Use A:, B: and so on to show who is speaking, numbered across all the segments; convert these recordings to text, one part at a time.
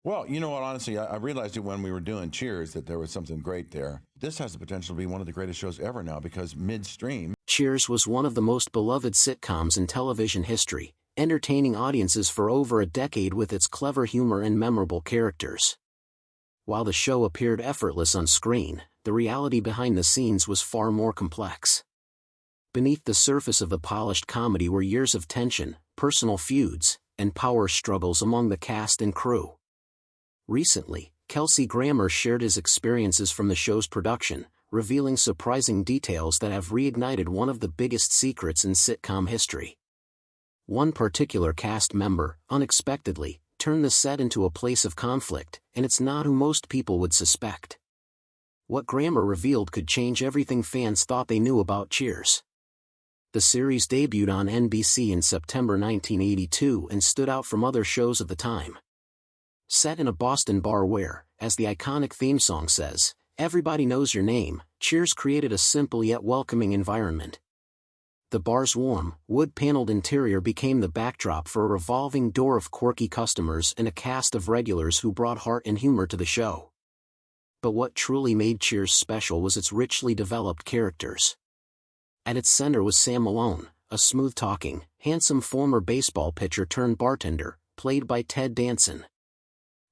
A: Well, you know what, honestly, I realized it when we were doing Cheers that there was something great there. This has the potential to be one of the greatest shows ever now because midstream.
B: Cheers was one of the most beloved sitcoms in television history, entertaining audiences for over a decade with its clever humor and memorable characters. While the show appeared effortless on screen, the reality behind the scenes was far more complex. Beneath the surface of the polished comedy were years of tension, personal feuds, and power struggles among the cast and crew. Recently, Kelsey Grammer shared his experiences from the show's production, revealing surprising details that have reignited one of the biggest secrets in sitcom history. One particular cast member, unexpectedly, turned the set into a place of conflict, and it's not who most people would suspect. What Grammer revealed could change everything fans thought they knew about Cheers. The series debuted on NBC in September 1982 and stood out from other shows of the time. Set in a Boston bar where, as the iconic theme song says, everybody knows your name, Cheers created a simple yet welcoming environment. The bar's warm, wood-paneled interior became the backdrop for a revolving door of quirky customers and a cast of regulars who brought heart and humor to the show. But what truly made Cheers special was its richly developed characters. At its center was Sam Malone, a smooth-talking, handsome former baseball pitcher turned bartender, played by Ted Danson.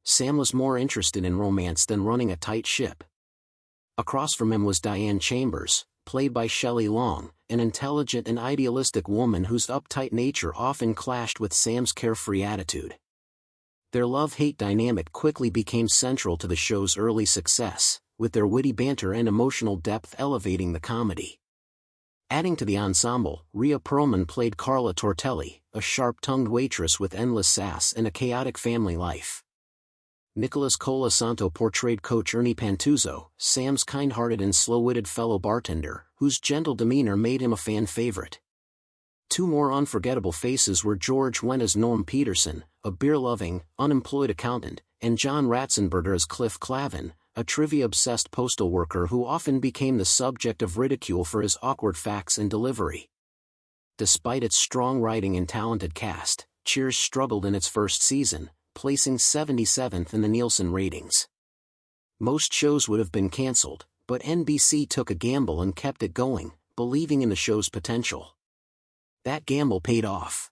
B: Sam was more interested in romance than running a tight ship. Across from him was Diane Chambers, played by Shelley Long, an intelligent and idealistic woman whose uptight nature often clashed with Sam's carefree attitude. Their love-hate dynamic quickly became central to the show's early success, with their witty banter and emotional depth elevating the comedy. Adding to the ensemble, Rhea Perlman played Carla Tortelli, a sharp-tongued waitress with endless sass and a chaotic family life. Nicholas Colasanto portrayed Coach Ernie Pantuzzo, Sam's kind-hearted and slow-witted fellow bartender, whose gentle demeanor made him a fan favorite. Two more unforgettable faces were George Wendt as Norm Peterson, a beer-loving, unemployed accountant, and John Ratzenberger as Cliff Clavin, a trivia-obsessed postal worker who often became the subject of ridicule for his awkward facts and delivery. Despite its strong writing and talented cast, Cheers struggled in its first season, placing 77th in the Nielsen ratings. Most shows would have been canceled, but NBC took a gamble and kept it going, believing in the show's potential. That gamble paid off.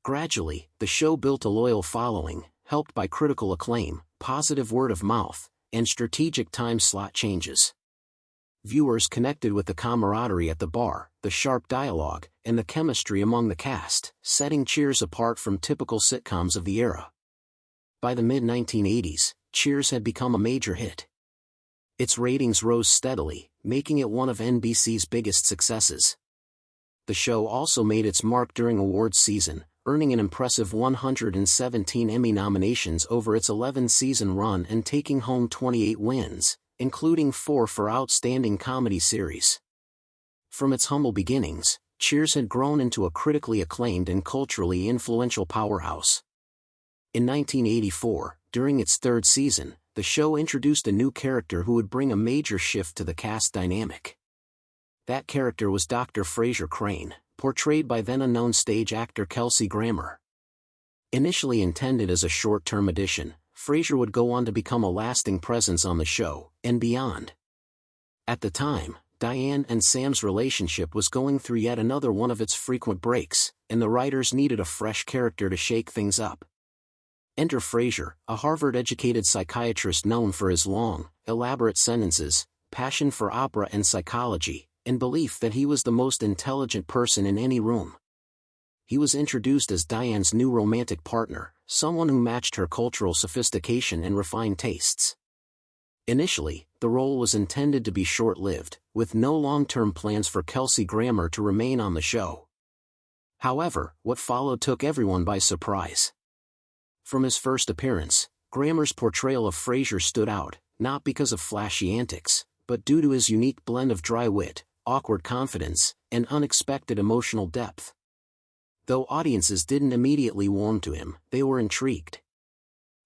B: Gradually, the show built a loyal following, helped by critical acclaim, positive word of mouth, and strategic time slot changes. Viewers connected with the camaraderie at the bar, the sharp dialogue, and the chemistry among the cast, setting Cheers apart from typical sitcoms of the era. By the mid-1980s, Cheers had become a major hit. Its ratings rose steadily, making it one of NBC's biggest successes. The show also made its mark during awards season, earning an impressive 117 Emmy nominations over its 11-season run and taking home 28 wins, including 4 for Outstanding Comedy Series. From its humble beginnings, Cheers had grown into a critically acclaimed and culturally influential powerhouse. In 1984, during its third season, the show introduced a new character who would bring a major shift to the cast dynamic. That character was Dr. Frasier Crane, portrayed by then-unknown stage actor Kelsey Grammer. Initially intended as a short-term addition, Frasier would go on to become a lasting presence on the show, and beyond. At the time, Diane and Sam's relationship was going through yet another one of its frequent breaks, and the writers needed a fresh character to shake things up. Enter Frasier, a Harvard-educated psychiatrist known for his long, elaborate sentences, passion for opera and psychology, and belief that he was the most intelligent person in any room. He was introduced as Diane's new romantic partner, someone who matched her cultural sophistication and refined tastes. Initially, the role was intended to be short-lived, with no long-term plans for Kelsey Grammer to remain on the show. However, what followed took everyone by surprise. From his first appearance, Grammer's portrayal of Frasier stood out, not because of flashy antics, but due to his unique blend of dry wit, awkward confidence, and unexpected emotional depth. Though audiences didn't immediately warm to him, they were intrigued.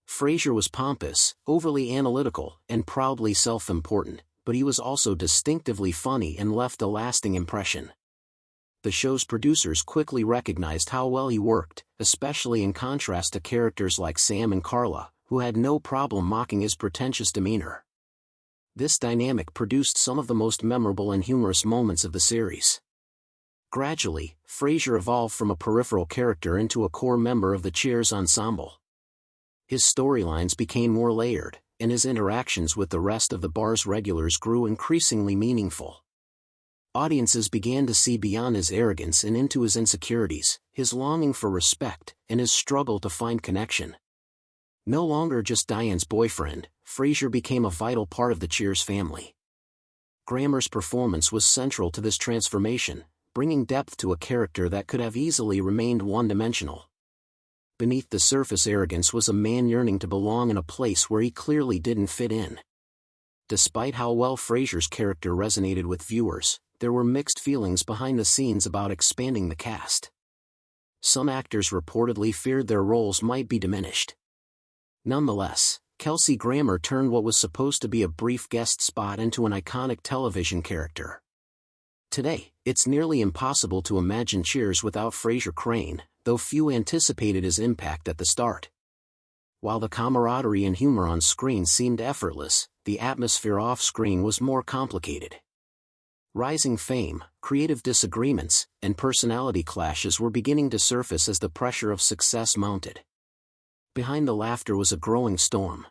B: Frasier was pompous, overly analytical, and proudly self-important, but he was also distinctively funny and left a lasting impression. The show's producers quickly recognized how well he worked, especially in contrast to characters like Sam and Carla, who had no problem mocking his pretentious demeanor. This dynamic produced some of the most memorable and humorous moments of the series. Gradually, Frasier evolved from a peripheral character into a core member of the Cheers ensemble. His storylines became more layered, and his interactions with the rest of the bar's regulars grew increasingly meaningful. Audiences began to see beyond his arrogance and into his insecurities, his longing for respect, and his struggle to find connection. No longer just Diane's boyfriend, Frasier became a vital part of the Cheers family. Grammer's performance was central to this transformation, bringing depth to a character that could have easily remained one-dimensional. Beneath the surface arrogance was a man yearning to belong in a place where he clearly didn't fit in. Despite how well Frasier's character resonated with viewers, there were mixed feelings behind the scenes about expanding the cast. Some actors reportedly feared their roles might be diminished. Nonetheless, Kelsey Grammer turned what was supposed to be a brief guest spot into an iconic television character. Today, it's nearly impossible to imagine Cheers without Frasier Crane, though few anticipated his impact at the start. While the camaraderie and humor on screen seemed effortless, the atmosphere off-screen was more complicated. Rising fame, creative disagreements, and personality clashes were beginning to surface as the pressure of success mounted. Behind the laughter was a growing storm.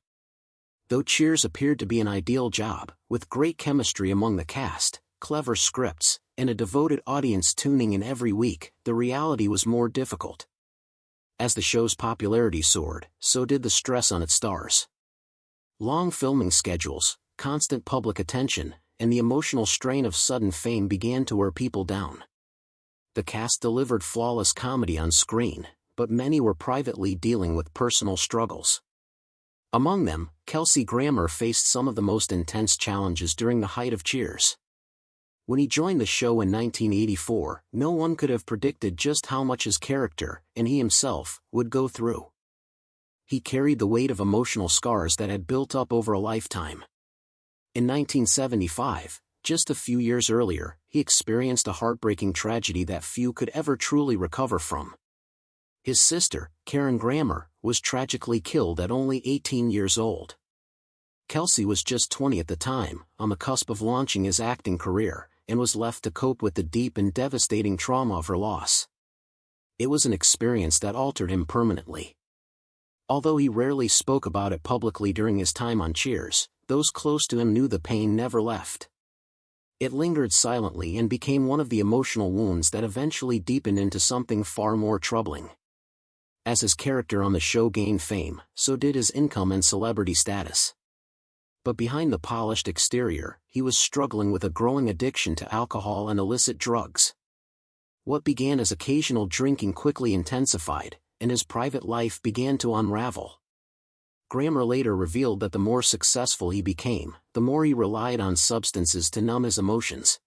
B: Though Cheers appeared to be an ideal job, with great chemistry among the cast, clever scripts, and a devoted audience tuning in every week, the reality was more difficult. As the show's popularity soared, so did the stress on its stars. Long filming schedules, constant public attention, and the emotional strain of sudden fame began to wear people down. The cast delivered flawless comedy on screen, but many were privately dealing with personal struggles. Among them, Kelsey Grammer faced some of the most intense challenges during the height of Cheers. When he joined the show in 1984, no one could have predicted just how much his character, and he himself, would go through. He carried the weight of emotional scars that had built up over a lifetime. In 1975, just a few years earlier, he experienced a heartbreaking tragedy that few could ever truly recover from. His sister, Karen Grammer, was tragically killed at only 18 years old. Kelsey was just 20 at the time, on the cusp of launching his acting career, and was left to cope with the deep and devastating trauma of her loss. It was an experience that altered him permanently. Although he rarely spoke about it publicly during his time on Cheers, those close to him knew the pain never left. It lingered silently and became one of the emotional wounds that eventually deepened into something far more troubling. As his character on the show gained fame, so did his income and celebrity status. But behind the polished exterior, he was struggling with a growing addiction to alcohol and illicit drugs. What began as occasional drinking quickly intensified, and his private life began to unravel. Grammer later revealed that the more successful he became, the more he relied on substances to numb his emotions.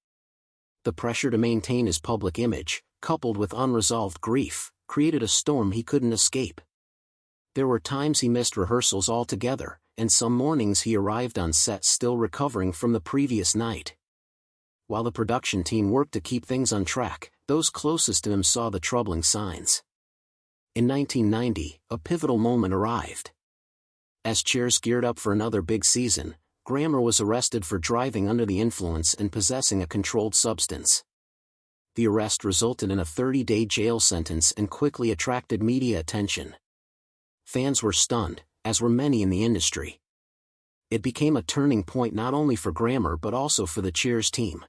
B: The pressure to maintain his public image, coupled with unresolved grief, created a storm he couldn't escape. There were times he missed rehearsals altogether, and some mornings he arrived on set still recovering from the previous night. While the production team worked to keep things on track, those closest to him saw the troubling signs. In 1990, a pivotal moment arrived. As Cheers geared up for another big season, Grammer was arrested for driving under the influence and possessing a controlled substance. The arrest resulted in a 30-day jail sentence and quickly attracted media attention. Fans were stunned, as were many in the industry. It became a turning point not only for Grammer but also for the Cheers team.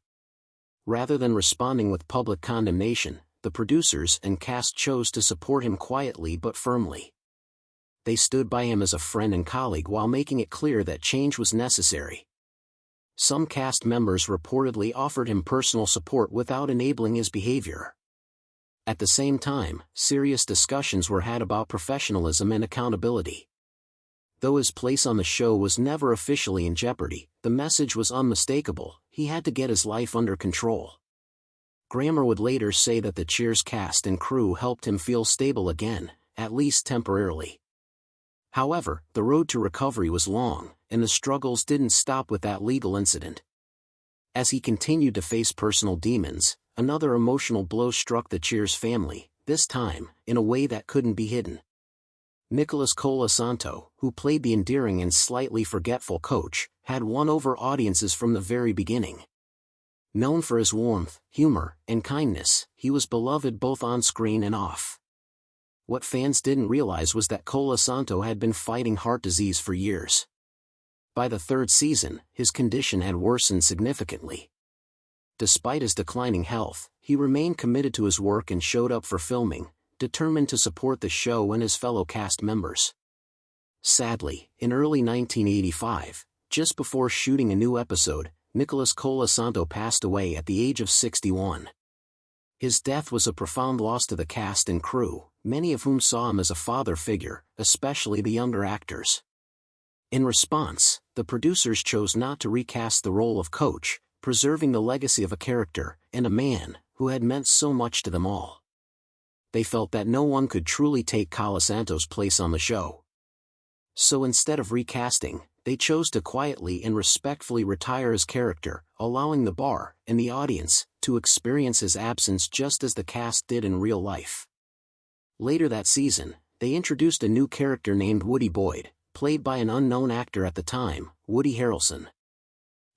B: Rather than responding with public condemnation, the producers and cast chose to support him quietly but firmly. They stood by him as a friend and colleague while making it clear that change was necessary. Some cast members reportedly offered him personal support without enabling his behavior. At the same time, serious discussions were had about professionalism and accountability. Though his place on the show was never officially in jeopardy, the message was unmistakable: he had to get his life under control. Grammer would later say that the Cheers cast and crew helped him feel stable again, at least temporarily. However, the road to recovery was long, and the struggles didn't stop with that legal incident. As he continued to face personal demons, another emotional blow struck the Cheers family, this time, in a way that couldn't be hidden. Nicholas Colasanto, who played the endearing and slightly forgetful coach, had won over audiences from the very beginning. Known for his warmth, humor, and kindness, he was beloved both on screen and off. What fans didn't realize was that Colasanto had been fighting heart disease for years. By the third season, his condition had worsened significantly. Despite his declining health, he remained committed to his work and showed up for filming, determined to support the show and his fellow cast members. Sadly, in early 1985, just before shooting a new episode, Nicholas Colasanto passed away at the age of 61. His death was a profound loss to the cast and crew, many of whom saw him as a father figure, especially the younger actors. In response, the producers chose not to recast the role of Coach, preserving the legacy of a character and a man who had meant so much to them all. They felt that no one could truly take Colasanto's place on the show. So instead of recasting, they chose to quietly and respectfully retire his character, allowing the bar and the audience to experience his absence just as the cast did in real life. Later that season, they introduced a new character named Woody Boyd, played by an unknown actor at the time, Woody Harrelson.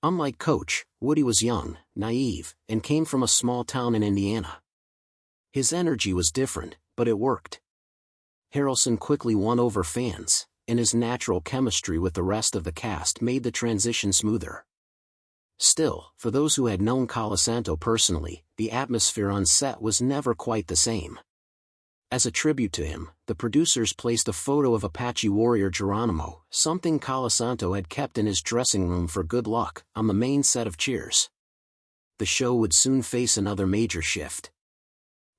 B: Unlike Coach, Woody was young, naive, and came from a small town in Indiana. His energy was different, but it worked. Harrelson quickly won over fans, and his natural chemistry with the rest of the cast made the transition smoother. Still, for those who had known Colasanto personally, the atmosphere on set was never quite the same. As a tribute to him, the producers placed a photo of Apache warrior Geronimo, something Colasanto had kept in his dressing room for good luck, on the main set of Cheers. The show would soon face another major shift.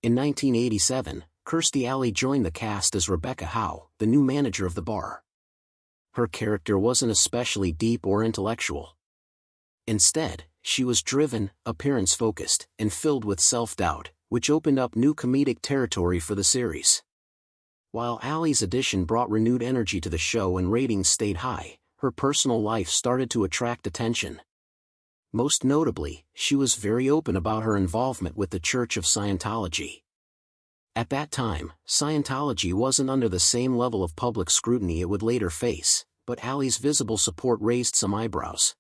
B: In 1987, Kirstie Alley joined the cast as Rebecca Howe, the new manager of the bar. Her character wasn't especially deep or intellectual. Instead, she was driven, appearance-focused, and filled with self-doubt, which opened up new comedic territory for the series. While Alley's addition brought renewed energy to the show and ratings stayed high, her personal life started to attract attention. Most notably, she was very open about her involvement with the Church of Scientology. At that time, Scientology wasn't under the same level of public scrutiny it would later face, but Alley's visible support raised some eyebrows.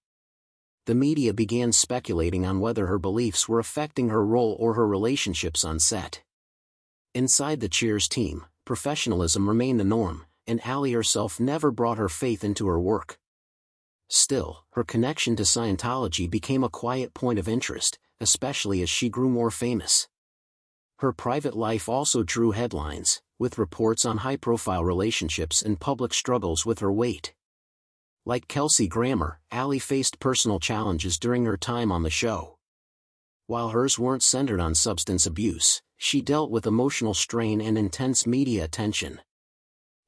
B: The media began speculating on whether her beliefs were affecting her role or her relationships on set. Inside the Cheers team, professionalism remained the norm, and Alley herself never brought her faith into her work. Still, her connection to Scientology became a quiet point of interest, especially as she grew more famous. Her private life also drew headlines, with reports on high-profile relationships and public struggles with her weight. Like Kelsey Grammer, Alley faced personal challenges during her time on the show. While hers weren't centered on substance abuse, she dealt with emotional strain and intense media attention.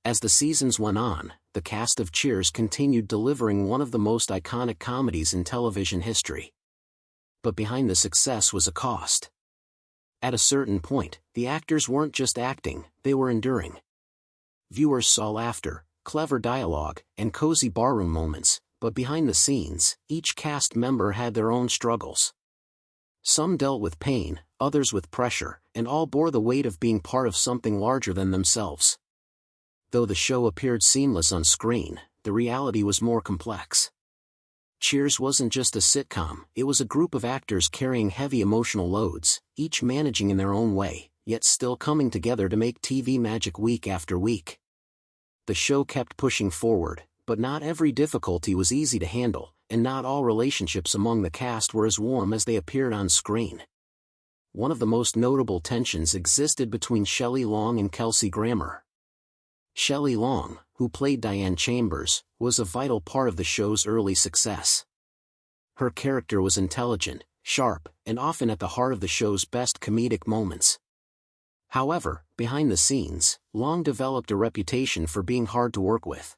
B: As the seasons went on, the cast of Cheers continued delivering one of the most iconic comedies in television history. But behind the success was a cost. At a certain point, the actors weren't just acting, they were enduring. Viewers saw laughter, clever dialogue, and cozy barroom moments, but behind the scenes, each cast member had their own struggles. Some dealt with pain, others with pressure, and all bore the weight of being part of something larger than themselves. Though the show appeared seamless on screen, the reality was more complex. Cheers wasn't just a sitcom, it was a group of actors carrying heavy emotional loads, each managing in their own way, yet still coming together to make TV magic week after week. The show kept pushing forward, but not every difficulty was easy to handle, and not all relationships among the cast were as warm as they appeared on screen. One of the most notable tensions existed between Shelley Long and Kelsey Grammer. Shelley Long, who played Diane Chambers, was a vital part of the show's early success. Her character was intelligent, sharp, and often at the heart of the show's best comedic moments. However, behind the scenes, Long developed a reputation for being hard to work with.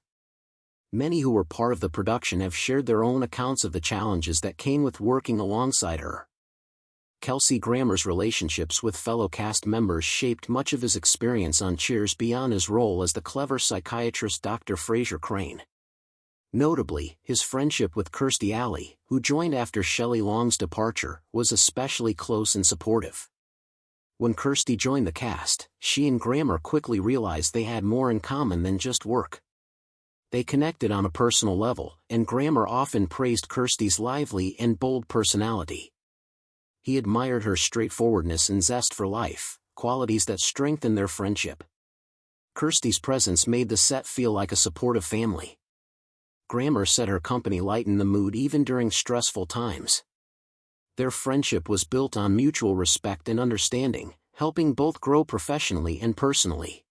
B: Many who were part of the production have shared their own accounts of the challenges that came with working alongside her. Kelsey Grammer's relationships with fellow cast members shaped much of his experience on Cheers beyond his role as the clever psychiatrist Dr. Fraser Crane. Notably, his friendship with Kirstie Alley, who joined after Shelley Long's departure, was especially close and supportive. When Kirsty joined the cast, she and Grammer quickly realized they had more in common than just work. They connected on a personal level, and Grammer often praised Kirsty's lively and bold personality. He admired her straightforwardness and zest for life, qualities that strengthened their friendship. Kirsty's presence made the set feel like a supportive family. Grammer said her company lightened the mood even during stressful times. Their friendship was built on mutual respect and understanding, helping both grow professionally and personally.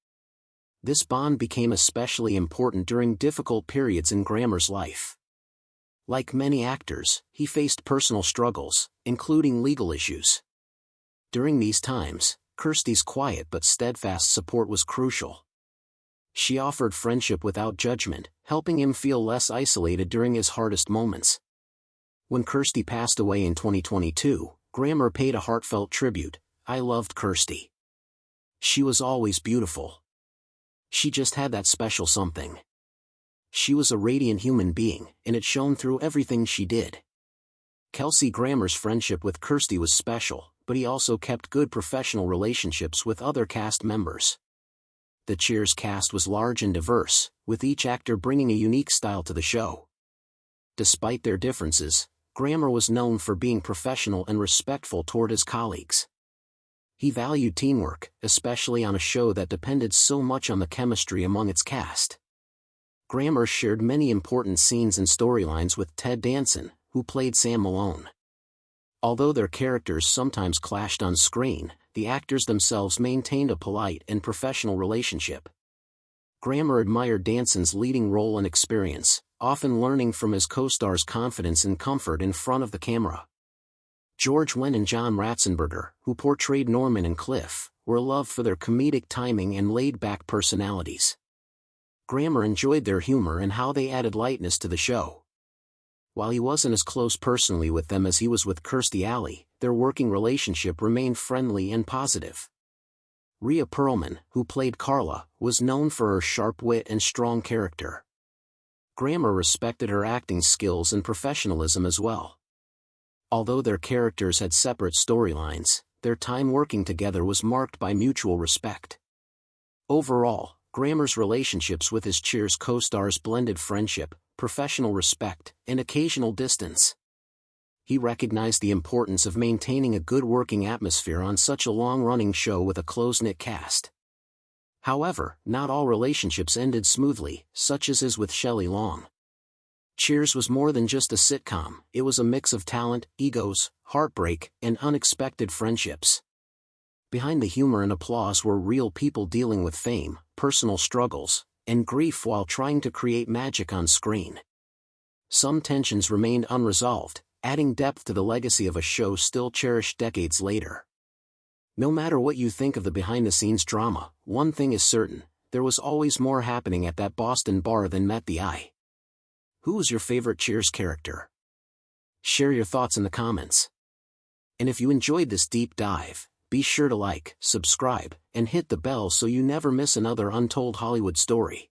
B: This bond became especially important during difficult periods in Grammer's life. Like many actors, he faced personal struggles, including legal issues. During these times, Kirsty's quiet but steadfast support was crucial. She offered friendship without judgment, helping him feel less isolated during his hardest moments. When Kirsty passed away in 2022, Grammer paid a heartfelt tribute. "I loved Kirsty. She was always beautiful. She just had that special something. She was a radiant human being, and it shone through everything she did." Kelsey Grammer's friendship with Kirsty was special, but he also kept good professional relationships with other cast members. The Cheers cast was large and diverse, with each actor bringing a unique style to the show. Despite their differences, Grammer was known for being professional and respectful toward his colleagues. He valued teamwork, especially on a show that depended so much on the chemistry among its cast. Grammer shared many important scenes and storylines with Ted Danson, who played Sam Malone. Although their characters sometimes clashed on screen, the actors themselves maintained a polite and professional relationship. Grammer admired Danson's leading role and experience, often learning from his co-stars' confidence and comfort in front of the camera. George Wendt and John Ratzenberger, who portrayed Norman and Cliff, were loved for their comedic timing and laid-back personalities. Grammer enjoyed their humor and how they added lightness to the show. While he wasn't as close personally with them as he was with Kirstie Alley, their working relationship remained friendly and positive. Rhea Perlman, who played Carla, was known for her sharp wit and strong character. Grammer respected her acting skills and professionalism as well. Although their characters had separate storylines, their time working together was marked by mutual respect. Overall, Grammer's relationships with his Cheers co-stars blended friendship, professional respect, and occasional distance. He recognized the importance of maintaining a good working atmosphere on such a long-running show with a close-knit cast. However, not all relationships ended smoothly, such as is with Shelley Long. Cheers was more than just a sitcom, it was a mix of talent, egos, heartbreak, and unexpected friendships. Behind the humor and applause were real people dealing with fame, personal struggles, and grief while trying to create magic on screen. Some tensions remained unresolved, adding depth to the legacy of a show still cherished decades later. No matter what you think of the behind-the-scenes drama, one thing is certain, there was always more happening at that Boston bar than met the eye. Who was your favorite Cheers character? Share your thoughts in the comments. And if you enjoyed this deep dive, be sure to like, subscribe, and hit the bell so you never miss another untold Hollywood story.